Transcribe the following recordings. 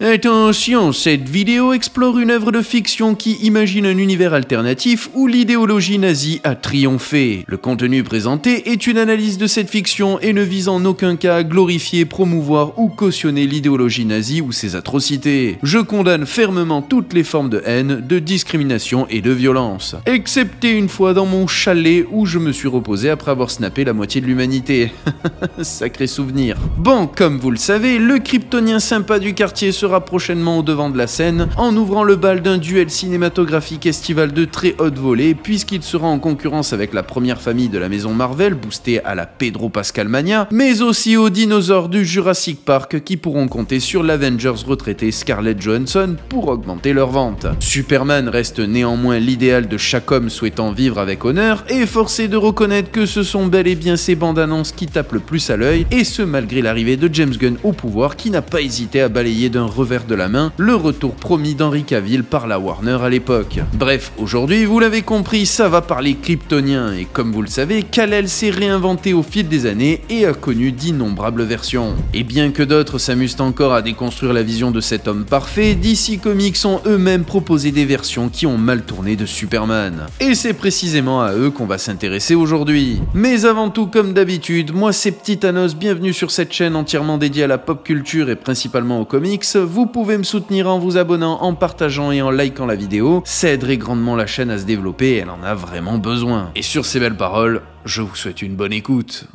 Attention, cette vidéo explore une œuvre de fiction qui imagine un univers alternatif où l'idéologie nazie a triomphé. Le contenu présenté est une analyse de cette fiction et ne vise en aucun cas à glorifier, promouvoir ou cautionner l'idéologie nazie ou ses atrocités. Je condamne fermement toutes les formes de haine, de discrimination et de violence. Excepté une fois dans mon chalet où je me suis reposé après avoir snappé la moitié de l'humanité. Sacré souvenir. Bon, comme vous le savez, le kryptonien sympa du quartier sera prochainement au devant de la scène en ouvrant le bal d'un duel cinématographique estival de très haute volée puisqu'il sera en concurrence avec la première famille de la maison Marvel boostée à la Pedro Pascal Mania, mais aussi aux dinosaures du Jurassic Park qui pourront compter sur l'Avengers retraité Scarlett Johansson pour augmenter leurs ventes. Superman reste néanmoins l'idéal de chaque homme souhaitant vivre avec honneur et forcé de reconnaître que ce sont bel et bien ces bandes annonces qui tapent le plus à l'œil, et ce malgré l'arrivée de James Gunn au pouvoir qui n'a pas hésité à balayer d'un revers de la main le retour promis d'Henry Cavill par la Warner à l'époque. Bref, aujourd'hui, vous l'avez compris, ça va parler kryptonien, et comme vous le savez, Kal-El s'est réinventé au fil des années et a connu d'innombrables versions. Et bien que d'autres s'amusent encore à déconstruire la vision de cet homme parfait, DC Comics ont eux-mêmes proposé des versions qui ont mal tourné de Superman. Et c'est précisément à eux qu'on va s'intéresser aujourd'hui. Mais avant tout, comme d'habitude, moi c'est Petit Thanos, bienvenue sur cette chaîne entièrement dédiée à la pop culture et principalement aux comics. Vous pouvez me soutenir en vous abonnant, en partageant et en likant la vidéo, ça aiderait grandement la chaîne à se développer et elle en a vraiment besoin. Et sur ces belles paroles, je vous souhaite une bonne écoute.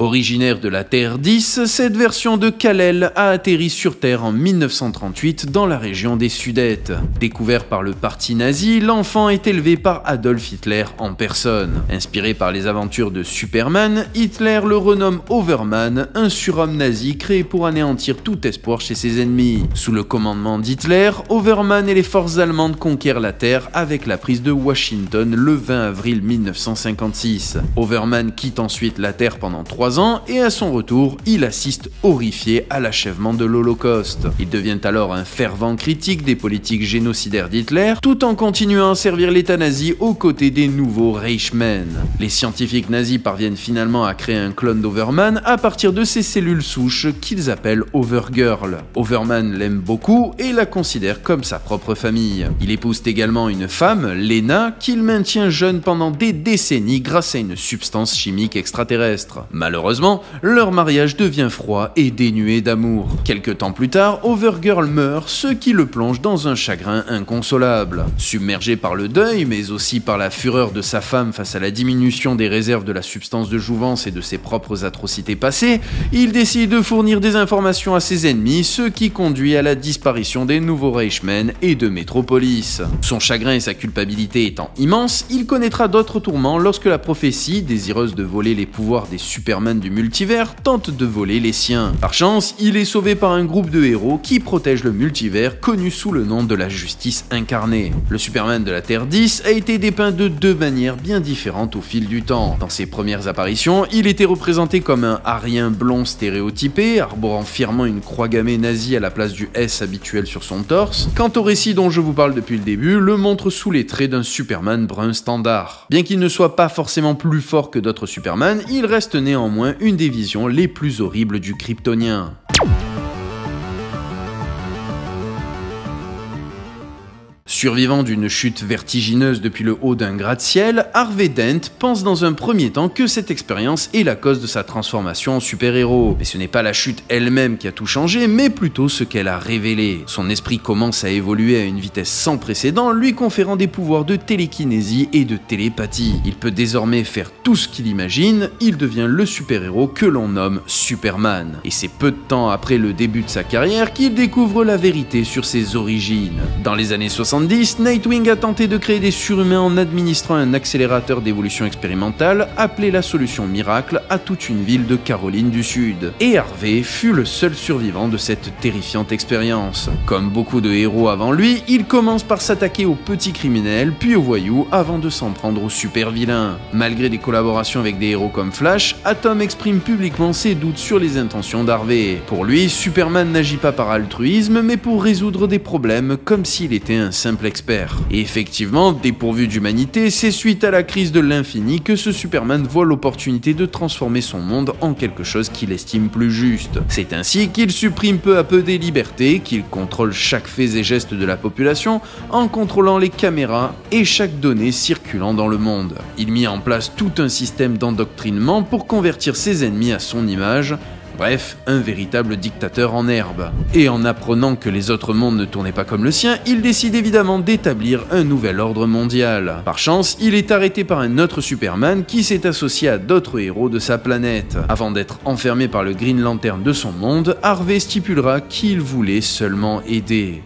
Originaire de la Terre 10, cette version de Kal-El a atterri sur Terre en 1938 dans la région des Sudètes. Découvert par le parti nazi, l'enfant est élevé par Adolf Hitler en personne. Inspiré par les aventures de Superman, Hitler le renomme Overman, un surhomme nazi créé pour anéantir tout espoir chez ses ennemis. Sous le commandement d'Hitler, Overman et les forces allemandes conquièrent la Terre avec la prise de Washington le 20 avril 1956. Overman quitte ensuite la Terre pendant 3 ans et à son retour, il assiste horrifié à l'achèvement de l'Holocauste. Il devient alors un fervent critique des politiques génocidaires d'Hitler, tout en continuant à servir l'État nazi aux côtés des nouveaux Reichsmen. Les scientifiques nazis parviennent finalement à créer un clone d'Overman à partir de ses cellules souches qu'ils appellent Overgirl. Overman l'aime beaucoup et la considère comme sa propre famille. Il épouse également une femme, Lena, qu'il maintient jeune pendant des décennies grâce à une substance chimique extraterrestre. Malheureusement, leur mariage devient froid et dénué d'amour. Quelque temps plus tard, Overgirl meurt, ce qui le plonge dans un chagrin inconsolable. Submergé par le deuil, mais aussi par la fureur de sa femme face à la diminution des réserves de la substance de jouvence et de ses propres atrocités passées, il décide de fournir des informations à ses ennemis, ce qui conduit à la disparition des nouveaux Reichsmen et de Metropolis. Son chagrin et sa culpabilité étant immenses, il connaîtra d'autres tourments lorsque la prophétie, désireuse de voler les pouvoirs des Superman du multivers, tente de voler les siens. Par chance, il est sauvé par un groupe de héros qui protège le multivers connu sous le nom de la justice incarnée. Le Superman de la Terre 10 a été dépeint de deux manières bien différentes au fil du temps. Dans ses premières apparitions, il était représenté comme un arien blond stéréotypé, arborant fièrement une croix gammée nazie à la place du S habituel sur son torse. Quant au récit dont je vous parle depuis le début, le montre sous les traits d'un Superman brun standard. Bien qu'il ne soit pas forcément plus fort que d'autres Superman, il reste néanmoins une des visions les plus horribles du kryptonien. Survivant d'une chute vertigineuse depuis le haut d'un gratte-ciel, Harvey Dent pense dans un premier temps que cette expérience est la cause de sa transformation en super-héros. Mais ce n'est pas la chute elle-même qui a tout changé, mais plutôt ce qu'elle a révélé. Son esprit commence à évoluer à une vitesse sans précédent, lui conférant des pouvoirs de télékinésie et de télépathie. Il peut désormais faire tout ce qu'il imagine, il devient le super-héros que l'on nomme Superman. Et c'est peu de temps après le début de sa carrière qu'il découvre la vérité sur ses origines. Dans les années 70, Nightwing a tenté de créer des surhumains en administrant un accélérateur d'évolution expérimentale appelé la solution miracle à toute une ville de Caroline du Sud. Et Harvey fut le seul survivant de cette terrifiante expérience. Comme beaucoup de héros avant lui, il commence par s'attaquer aux petits criminels puis aux voyous avant de s'en prendre aux super vilains. Malgré des collaborations avec des héros comme Flash, Atom exprime publiquement ses doutes sur les intentions d'Harvey. Pour lui, Superman n'agit pas par altruisme mais pour résoudre des problèmes comme s'il était un simple simple expert. Et effectivement, dépourvu d'humanité, c'est suite à la crise de l'infini que ce Superman voit l'opportunité de transformer son monde en quelque chose qu'il estime plus juste. C'est ainsi qu'il supprime peu à peu des libertés, qu'il contrôle chaque fait et geste de la population en contrôlant les caméras et chaque donnée circulant dans le monde. Il mit en place tout un système d'endoctrinement pour convertir ses ennemis à son image. Bref, un véritable dictateur en herbe. Et en apprenant que les autres mondes ne tournaient pas comme le sien, il décide évidemment d'établir un nouvel ordre mondial. Par chance, il est arrêté par un autre Superman qui s'est associé à d'autres héros de sa planète. Avant d'être enfermé par le Green Lantern de son monde, Harvey stipulera qu'il voulait seulement aider.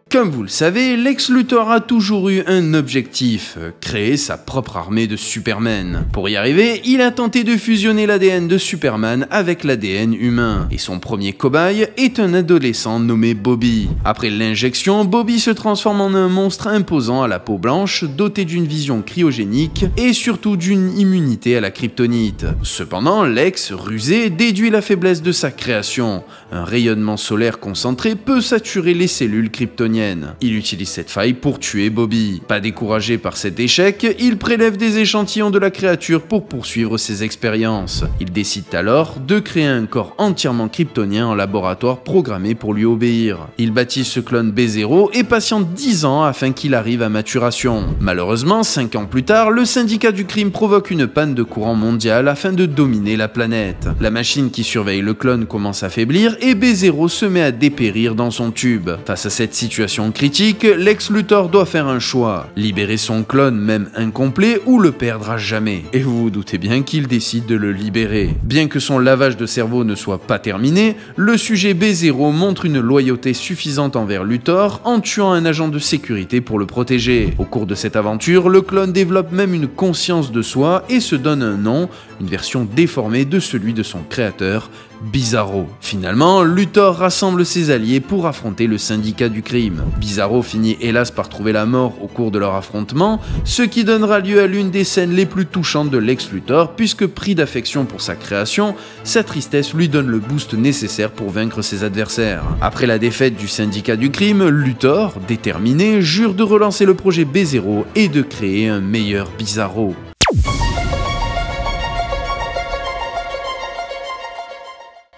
Comme vous le savez, Lex Luthor a toujours eu un objectif, créer sa propre armée de Superman. Pour y arriver, il a tenté de fusionner l'ADN de Superman avec l'ADN humain, et son premier cobaye est un adolescent nommé Bobby. Après l'injection, Bobby se transforme en un monstre imposant à la peau blanche, doté d'une vision cryogénique et surtout d'une immunité à la kryptonite. Cependant, Lex, rusé, déduit la faiblesse de sa création. Un rayonnement solaire concentré peut saturer les cellules kryptoniennes. Il utilise cette faille pour tuer Bobby. Pas découragé par cet échec, il prélève des échantillons de la créature pour poursuivre ses expériences. Il décide alors de créer un corps entièrement kryptonien en laboratoire programmé pour lui obéir. Il baptise ce clone B0 et patiente 10 ans afin qu'il arrive à maturation. Malheureusement, 5 ans plus tard, le syndicat du crime provoque une panne de courant mondial afin de dominer la planète. La machine qui surveille le clone commence à faiblir et B0 se met à dépérir dans son tube. Face à cette situation critique, Lex Luthor doit faire un choix. Libérer son clone, même incomplet, ou le perdre à jamais. Et vous vous doutez bien qu'il décide de le libérer. Bien que son lavage de cerveau ne soit pas terminé, le sujet B0 montre une loyauté suffisante envers Luthor en tuant un agent de sécurité pour le protéger. Au cours de cette aventure, le clone développe même une conscience de soi et se donne un nom, une version déformée de celui de son créateur, Bizarro. Finalement, Luthor rassemble ses alliés pour affronter le syndicat du crime. Bizarro finit hélas par trouver la mort au cours de leur affrontement, ce qui donnera lieu à l'une des scènes les plus touchantes de Lex Luthor, puisque pris d'affection pour sa création, sa tristesse lui donne le boost nécessaire pour vaincre ses adversaires. Après la défaite du syndicat du crime, Luthor, déterminé, jure de relancer le projet B0 et de créer un meilleur Bizarro.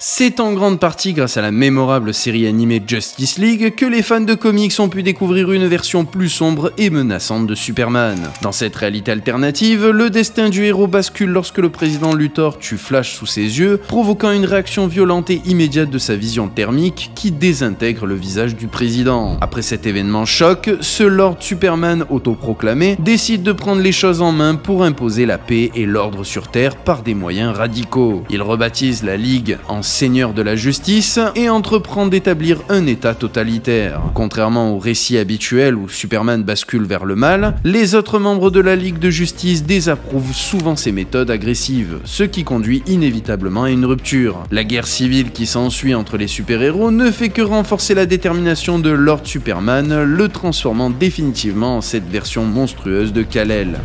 C'est en grande partie grâce à la mémorable série animée Justice League que les fans de comics ont pu découvrir une version plus sombre et menaçante de Superman. Dans cette réalité alternative, le destin du héros bascule lorsque le président Luthor tue Flash sous ses yeux, provoquant une réaction violente et immédiate de sa vision thermique qui désintègre le visage du président. Après cet événement choc, ce Lord Superman autoproclamé décide de prendre les choses en main pour imposer la paix et l'ordre sur Terre par des moyens radicaux. Il rebaptise la Ligue en Seigneur de la Justice et entreprend d'établir un état totalitaire. Contrairement au récit habituel où Superman bascule vers le mal, les autres membres de la Ligue de Justice désapprouvent souvent ses méthodes agressives, ce qui conduit inévitablement à une rupture. La guerre civile qui s'ensuit entre les super-héros ne fait que renforcer la détermination de Lord Superman, le transformant définitivement en cette version monstrueuse de Kal-El.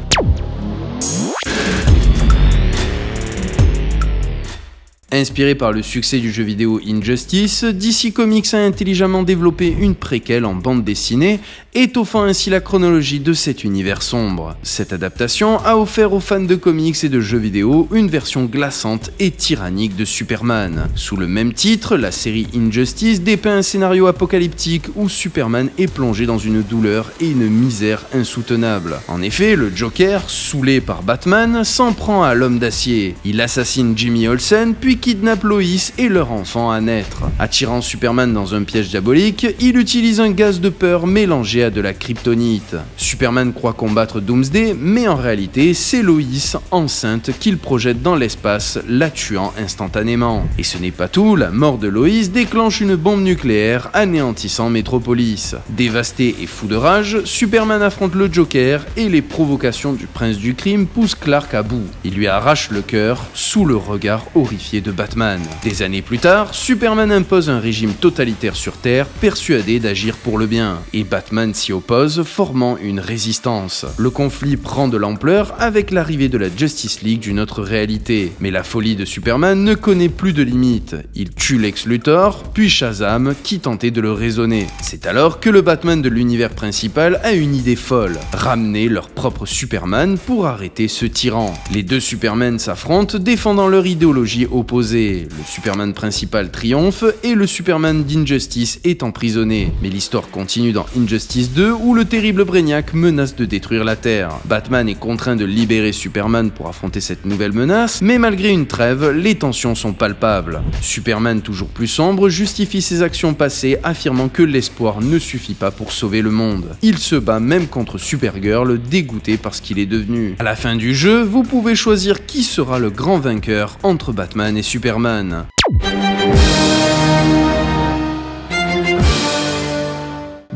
Inspiré par le succès du jeu vidéo Injustice, DC Comics a intelligemment développé une préquelle en bande dessinée, étoffant ainsi la chronologie de cet univers sombre. Cette adaptation a offert aux fans de comics et de jeux vidéo une version glaçante et tyrannique de Superman. Sous le même titre, la série Injustice dépeint un scénario apocalyptique où Superman est plongé dans une douleur et une misère insoutenables. En effet, le Joker, saoulé par Batman, s'en prend à l'homme d'acier. Il assassine Jimmy Olsen, puis kidnappe Lois et leur enfant à naître. Attirant Superman dans un piège diabolique, il utilise un gaz de peur mélangé à de la kryptonite. Superman croit combattre Doomsday, mais en réalité, c'est Lois, enceinte, qu'il projette dans l'espace, la tuant instantanément. Et ce n'est pas tout, la mort de Lois déclenche une bombe nucléaire anéantissant Metropolis. Dévasté et fou de rage, Superman affronte le Joker et les provocations du prince du crime poussent Clark à bout. Il lui arrache le cœur sous le regard horrifié de Batman. Des années plus tard, Superman impose un régime totalitaire sur Terre, persuadé d'agir pour le bien, et Batman s'y oppose, formant une résistance. Le conflit prend de l'ampleur avec l'arrivée de la Justice League d'une autre réalité, mais la folie de Superman ne connaît plus de limites. Il tue Lex Luthor, puis Shazam, qui tentait de le raisonner. C'est alors que le Batman de l'univers principal a une idée folle, ramener leur propre Superman pour arrêter ce tyran. Les deux Supermen s'affrontent, défendant leur idéologie opposée. Le Superman principal triomphe et le Superman d'Injustice est emprisonné. Mais l'histoire continue dans Injustice 2 où le terrible Brainiac menace de détruire la Terre. Batman est contraint de libérer Superman pour affronter cette nouvelle menace, mais malgré une trêve, les tensions sont palpables. Superman, toujours plus sombre, justifie ses actions passées, affirmant que l'espoir ne suffit pas pour sauver le monde. Il se bat même contre Supergirl, dégoûté par ce qu'il est devenu. À la fin du jeu, vous pouvez choisir qui sera le grand vainqueur entre Batman et Superman.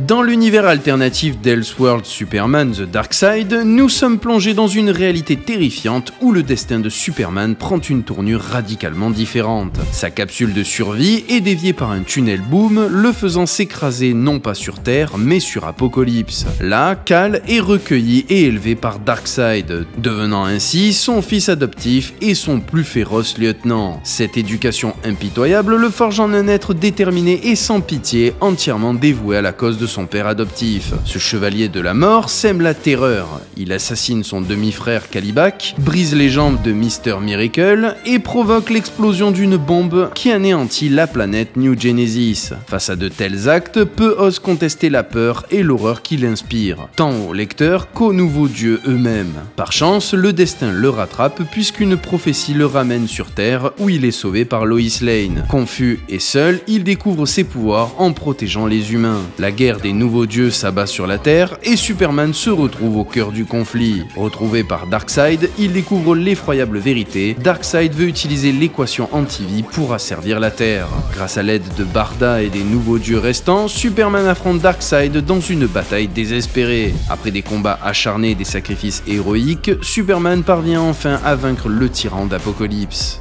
Dans l'univers alternatif d'Elseworld Superman The Dark Side, nous sommes plongés dans une réalité terrifiante où le destin de Superman prend une tournure radicalement différente. Sa capsule de survie est déviée par un tunnel boom, le faisant s'écraser non pas sur Terre, mais sur Apokolips. Là, Kal est recueilli et élevé par Darkseid, devenant ainsi son fils adoptif et son plus féroce lieutenant. Cette éducation impitoyable le forge en un être déterminé et sans pitié, entièrement dévoué à la cause de son père adoptif. Ce chevalier de la mort sème la terreur. Il assassine son demi-frère Kalibak, brise les jambes de Mr. Miracle et provoque l'explosion d'une bombe qui anéantit la planète New Genesis. Face à de tels actes, peu osent contester la peur et l'horreur qu'il inspire, tant aux lecteurs qu'aux nouveaux dieux eux-mêmes. Par chance, le destin le rattrape puisqu'une prophétie le ramène sur Terre où il est sauvé par Lois Lane. Confus et seul, il découvre ses pouvoirs en protégeant les humains. La guerre des nouveaux dieux s'abat sur la Terre et Superman se retrouve au cœur du conflit. Retrouvé par Darkseid, il découvre l'effroyable vérité. Darkseid veut utiliser l'équation anti-vie pour asservir la Terre. Grâce à l'aide de Barda et des nouveaux dieux restants, Superman affronte Darkseid dans une bataille désespérée. Après des combats acharnés et des sacrifices héroïques, Superman parvient enfin à vaincre le tyran d'Apokolips.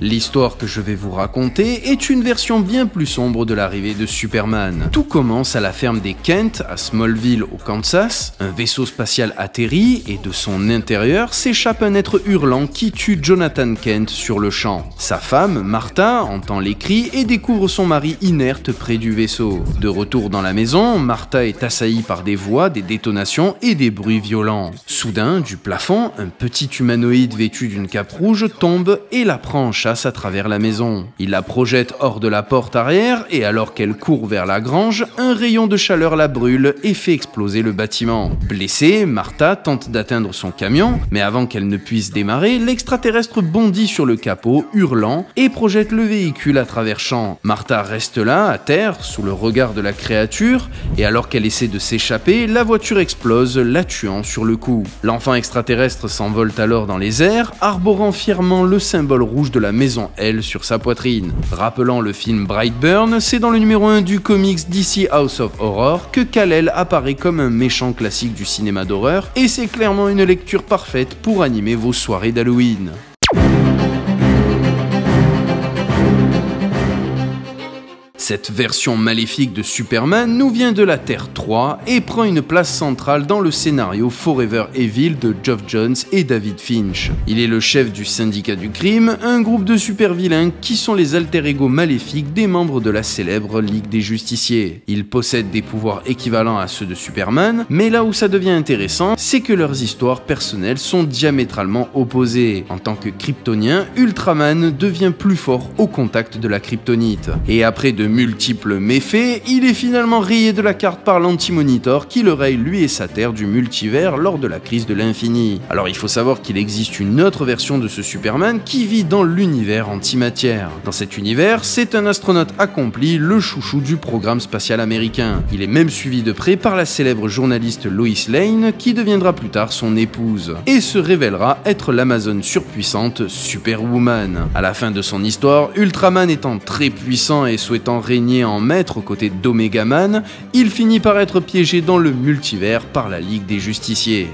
L'histoire que je vais vous raconter est une version bien plus sombre de l'arrivée de Superman. Tout commence à la ferme des Kent, à Smallville, au Kansas. Un vaisseau spatial atterrit et de son intérieur s'échappe un être hurlant qui tue Jonathan Kent sur le champ. Sa femme, Martha, entend les cris et découvre son mari inerte près du vaisseau. De retour dans la maison, Martha est assaillie par des voix, des détonations et des bruits violents. Soudain, du plafond, un petit humanoïde vêtu d'une cape rouge tombe et la prend en chasse à travers la maison. Il la projette hors de la porte arrière et alors qu'elle court vers la grange, un rayon de chaleur la brûle et fait exploser le bâtiment. Blessée, Martha tente d'atteindre son camion, mais avant qu'elle ne puisse démarrer, l'extraterrestre bondit sur le capot, hurlant, et projette le véhicule à travers champs. Martha reste là, à terre, sous le regard de la créature, et alors qu'elle essaie de s'échapper, la voiture explose, la tuant sur le coup. L'enfant extraterrestre s'envole alors dans les airs, arborant fièrement le symbole rouge de la maison L sur sa poitrine. Rappelant le film Brightburn, c'est dans le numéro 1 du comics DC House of Horror que Kal-El apparaît comme un méchant classique du cinéma d'horreur, et c'est clairement une lecture parfaite pour animer vos soirées d'Halloween. Cette version maléfique de Superman nous vient de la Terre 3 et prend une place centrale dans le scénario Forever Evil de Geoff Johns et David Finch. Il est le chef du syndicat du crime, un groupe de super-vilains qui sont les alter-ego maléfiques des membres de la célèbre Ligue des Justiciers. Ils possèdent des pouvoirs équivalents à ceux de Superman, mais là où ça devient intéressant, c'est que leurs histoires personnelles sont diamétralement opposées. En tant que kryptonien, Ultraman devient plus fort au contact de la kryptonite. Et après de multiples méfaits, il est finalement rayé de la carte par l'Anti-Monitor qui le raye lui et sa terre du multivers lors de la crise de l'infini. Alors il faut savoir qu'il existe une autre version de ce Superman qui vit dans l'univers antimatière. Dans cet univers, c'est un astronaute accompli, le chouchou du programme spatial américain. Il est même suivi de près par la célèbre journaliste Lois Lane qui deviendra plus tard son épouse et se révélera être l'Amazone surpuissante Superwoman. À la fin de son histoire, Ultraman étant très puissant et souhaitant régner en maître aux côtés d'Omega Man, il finit par être piégé dans le multivers par la Ligue des Justiciers.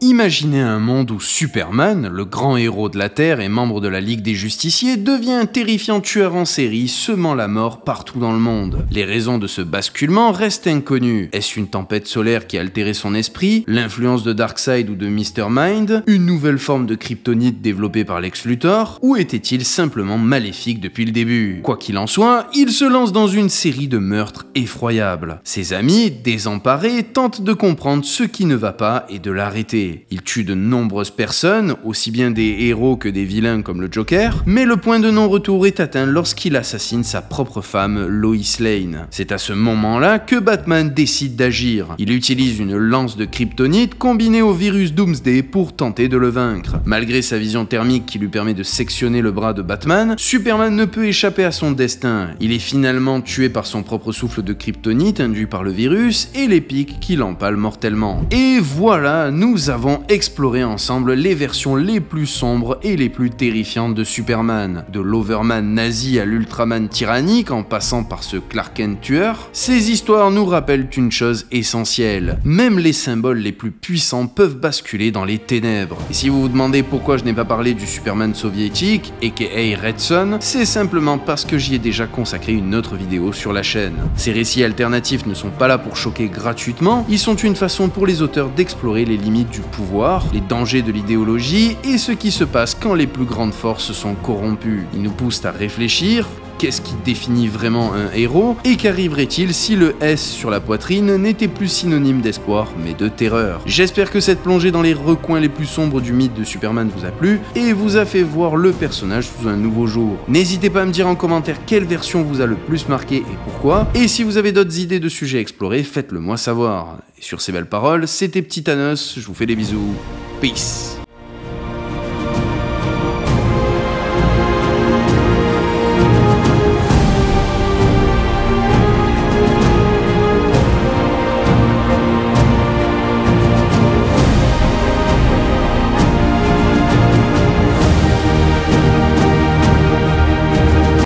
Imaginez un monde où Superman, le grand héros de la Terre et membre de la Ligue des Justiciers, devient un terrifiant tueur en série, semant la mort partout dans le monde. Les raisons de ce basculement restent inconnues. Est-ce une tempête solaire qui a altéré son esprit, l'influence de Darkseid ou de Mr. Mind, une nouvelle forme de kryptonite développée par Lex Luthor, ou était-il simplement maléfique depuis le début? Quoi qu'il en soit, il se lance dans une série de meurtres effroyables. Ses amis, désemparés, tentent de comprendre ce qui ne va pas et de l'arrêter. Il tue de nombreuses personnes, aussi bien des héros que des vilains comme le Joker, mais le point de non-retour est atteint lorsqu'il assassine sa propre femme, Lois Lane. C'est à ce moment-là que Batman décide d'agir. Il utilise une lance de kryptonite combinée au virus Doomsday pour tenter de le vaincre. Malgré sa vision thermique qui lui permet de sectionner le bras de Batman, Superman ne peut échapper à son destin. Il est finalement tué par son propre souffle de kryptonite induit par le virus et les pics qui l'empalent mortellement. Et voilà, nous avons exploré ensemble les versions les plus sombres et les plus terrifiantes de Superman. De l'Overman nazi à l'Ultraman tyrannique en passant par ce Clark Kent tueur, ces histoires nous rappellent une chose essentielle. Même les symboles les plus puissants peuvent basculer dans les ténèbres. Et si vous vous demandez pourquoi je n'ai pas parlé du Superman soviétique, aka Red Son, c'est simplement parce que j'y ai déjà consacré une autre vidéo sur la chaîne. Ces récits alternatifs ne sont pas là pour choquer gratuitement, ils sont une façon pour les auteurs d'explorer les limites du pouvoir, les dangers de l'idéologie et ce qui se passe quand les plus grandes forces sont corrompues. Ils nous poussent à réfléchir. Qu'est-ce qui définit vraiment un héros? Et qu'arriverait-il si le S sur la poitrine n'était plus synonyme d'espoir, mais de terreur? J'espère que cette plongée dans les recoins les plus sombres du mythe de Superman vous a plu et vous a fait voir le personnage sous un nouveau jour. N'hésitez pas à me dire en commentaire quelle version vous a le plus marqué et pourquoi. Et si vous avez d'autres idées de sujets à explorer, faites-le moi savoir. Et sur ces belles paroles, c'était Petit Thanos, je vous fais des bisous. Peace.